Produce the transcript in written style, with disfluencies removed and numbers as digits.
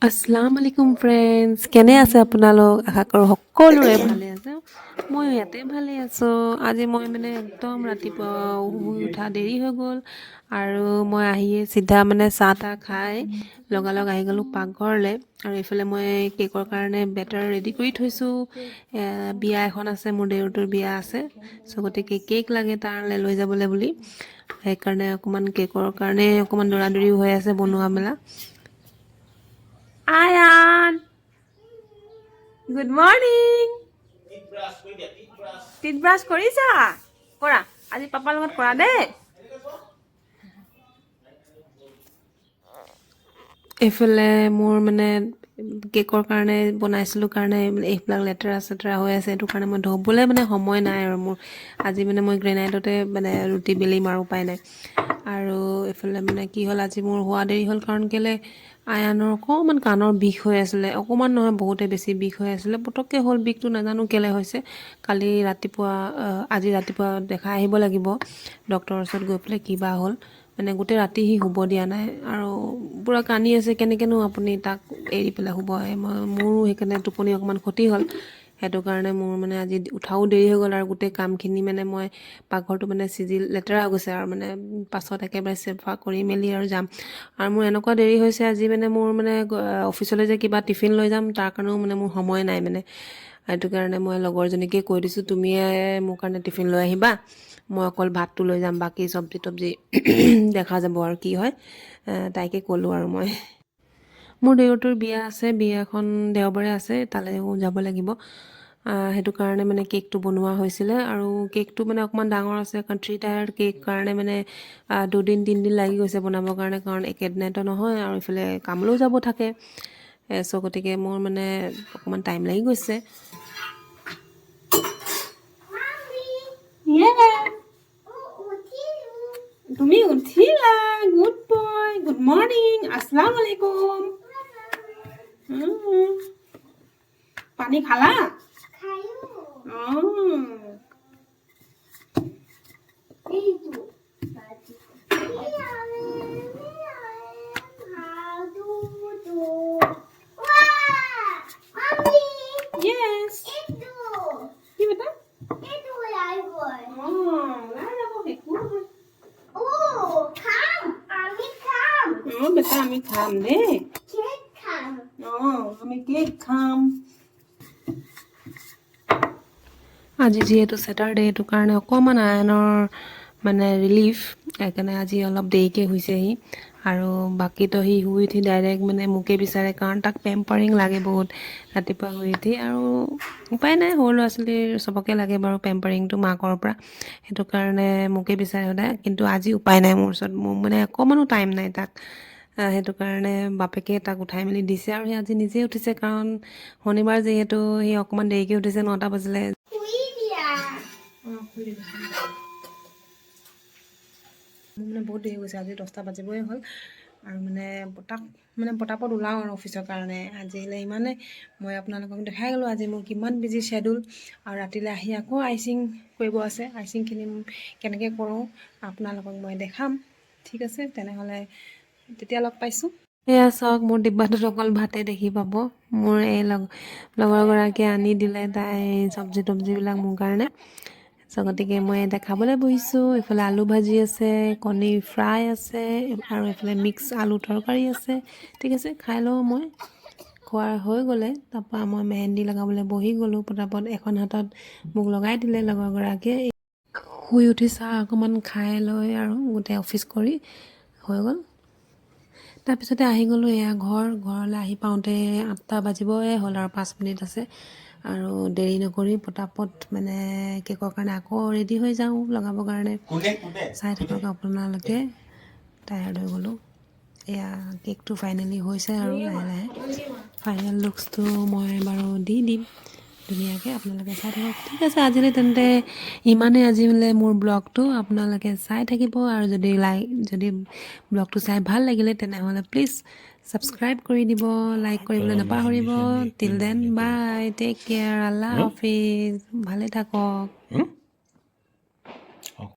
আসসালামু আলাইকুম ফ্ৰেণ্ডছ, কেনে আছে আপোনালোক? আশা কৰোঁ সকলোৰে ভালে আছে। ময়ো ইয়াতে ভালে আছোঁ। আজি মই একদম ৰাতিপুৱা শুই উঠা দেৰি হৈ গ'ল আৰু মই আহিয়ে চিধা চাহ তাহ খাই লগালগ আহি গ'লোঁ পাকঘৰলৈ। আৰু এইফালে মই কেকৰ কাৰণে বেটাৰ ৰেডি কৰি থৈছোঁ। বিয়া এখন আছে, মোৰ দেউৰটোৰ বিয়া আছে, চ' গতিকে কেক লাগে তালৈ লৈ যাবলৈ বুলি। সেইকাৰণে কেকৰ কাৰণে অকণমান দৌৰা-দৌৰি হৈ আছে, বনোৱা মেলা। আয়ান, গুড মৰ্ণিং। টিথ ব্ৰাছ কৰিছা? কৰা, আজি পাপাৰ লগত কৰা দেই। এইফালে মোৰ কেকৰ কাৰণে বনাইছিলোঁ কাৰণে এইবিলাক লেতেৰা চেতেৰা হৈ আছে, সেইটো কাৰণে মই ধুবলৈ সময় নাই আৰু মোৰ আজি মই গ্ৰেনাইটতে ৰুটি বেলিম আৰু উপায় নাই। আৰু এইফালে কি হ'ল, আজি মোৰ হোৱা দেৰি হ'ল কাৰণ কেলৈ আয়ানৰ অকণমান কাণৰ বিষ হৈ আছিলে, অকণমান নহয় বহুতে বেছি বিষ হৈ আছিলে। পটককৈ হ'ল বিষটো, নাজানো কেলৈ হৈছে। আজি ৰাতিপুৱা দেখাই আহিব লাগিব ডক্টৰৰ ওচৰত গৈ পেলাই, কিবা হ'ল। গোটেই ৰাতি সি শুব দিয়া নাই আৰু পূৰা কান্দি আছে। কেনেকৈনো আপুনি তাক এৰি পেলাই শুব? মোৰো সেইকাৰণে টোপনি অকণমান ক্ষতি হ'ল। সেইটো কাৰণে মোৰ আজি উঠাও দেৰি হৈ গ'ল আৰু গোটেই কামখিনি মই পাকঘৰটো চিজিল লেতেৰা হৈ গৈছে আৰু পাছত একেবাৰে চাফা কৰি মেলি আৰু যাম। আৰু মোৰ এনেকুৱা দেৰি হৈছে আজি মোৰ অফিচলৈ যে কিবা টিফিন লৈ যাম, তাৰ কাৰণেও মোৰ সময় নাই সেইটো কাৰণে মই লগৰজনীকে কৈ দিছোঁ, তুমিয়ে মোৰ কাৰণে টিফিন লৈ আহিবা, মই অকল ভাতটো লৈ যাম, বাকী চব্জি তব্জি দেখা যাব আৰু কি হয়। তাইকে ক'লোঁ আৰু মই মোৰ দেউৰটোৰ বিয়া আছে, বিয়াখন দেওবাৰে আছে, তালৈও যাব লাগিব। সেইটো কাৰণে কেকটো বনোৱা হৈছিলে আৰু কেকটো অকণমান ডাঙৰ আছে, কাৰণ 3 টায়াৰ কেক কাৰণে 2-3 দিন লাগি গৈছে বনাবৰ কাৰণে, কাৰণ একেদিনাইতো নহয় আৰু ইফালে কামলৈও যাব থাকে। চ' গতিকে মোৰ অকণমান টাইম লাগি গৈছে। তুমি উঠিলা? গুড বয়, গুড মৰ্ণিং, আসসালামু আলাইকুম। পানী খালা? Yes. কি বেটা? বেটা আমি খাম দেই। আমি কেক খাম। আজি যিহেতু ছেটাৰডে, সেইটো কাৰণে অকণমান আয়নৰ ৰিলিফ, সেইকাৰণে আজি অলপ দেৰিকৈ শুইছেহি। আৰু বাকীতো সি শুই উঠি ডাইৰেক্ট মোকে বিচাৰে, কাৰণ তাক পেম্পাৰিং লাগে বহুত ৰাতিপুৱা শুই উঠি। আৰু উপায় নাই, সৰু ল'ৰা ছোৱালীৰ চবকে লাগে বাৰু পেম্পাৰিংটো মাকৰ পৰা, সেইটো কাৰণে মোকে বিচাৰে সদায়। কিন্তু আজি উপায় নাই, মোৰ ওচৰত মোৰ অকণমানো টাইম নাই তাক, সেইটো কাৰণে বাপেকে তাক উঠাই মেলি দিছে। আৰু সি আজি নিজে উঠিছে, কাৰণ শনিবাৰ যিহেতু সি অকণমান দেৰিকৈ উঠিছে, 9টা বাজিলে। মোৰ বহুত দেৰি গৈছে, আজি 10টা বাজিবই হ'ল। আৰু পটাপট ওলাওঁ আৰু অফিচৰ কাৰণে আজিলৈ ইমানেই। মই আপোনালোকক দেখাই গ'লোঁ আজি মোৰ কিমান বিজি শ্বেডিউল। আৰু ৰাতিলৈ আহি আকৌ আইচিং কৰিব আছে, আইচিংখিনি কেনেকৈ কৰোঁ আপোনালোকক মই দেখাম। ঠিক আছে, তেনেহ'লে তেতিয়া লগ পাইছোঁ। এয়া চাওক, মোৰ ডিব্বাটোত অকল ভাতে দেখি পাব। মোৰ এই লগৰগৰাকীয়ে আনি দিলে তাই চব্জি তব্জিবিলাক মোৰ কাৰণে। চ' গতিকে মই এতিয়া খাবলৈ বহিছোঁ। এইফালে আলু ভাজি আছে, কণী ফ্ৰাই আছে, আৰু এইফালে মিক্স আলু তৰকাৰী আছে। ঠিক আছে, খাই লওঁ। মই খোৱা হৈ গ'লে তাৰপৰা মই মেহেন্দি লগাবলৈ বহি গ'লোঁ পটাপট। এখন হাতত মোক লগাই দিলে লগৰগৰাকীয়ে। শুই উঠি চাহ অকণমান খাই লৈ আৰু গোটেই অফিচ কৰি হৈ গ'ল। তাৰপিছতে আহি গ'লোঁ এয়া ঘৰলৈ আহি পাওঁতে 8টা বাজিবই হ'ল আৰু 5 মিনিট আছে। আৰু দেৰি নকৰি পটাপট কেকৰ কাৰণে আকৌ ৰেডি হৈ যাওঁ লগাবৰ কাৰণে। চাই থাকক আপোনালোকে। টায়াৰ্ড হৈ গ'লোঁ। এয়া কেকটো ফাইনেলি হৈছে আৰু লাহে লাহে ফাইনেল লুকছটো মই বাৰু দি দিম ধুনীয়াকৈ, আপোনালোকে চাই থাকক। ঠিক আছে, আজিলৈ তেন্তে ইমানেই। আজি মোৰ ব্লগটো আপোনালোকে চাই থাকিব, আৰু যদি ব্লগটো চাই ভাল লাগিলে তেনেহ'লে প্লিজ ছাবস্ক্ৰাইব কৰি দিব, লাইক কৰিবলৈ নাপাহৰিব। টিল দেন বাই, টেক কেয়াৰ, আল্লাহ হাফিজ, ভালে থাকক।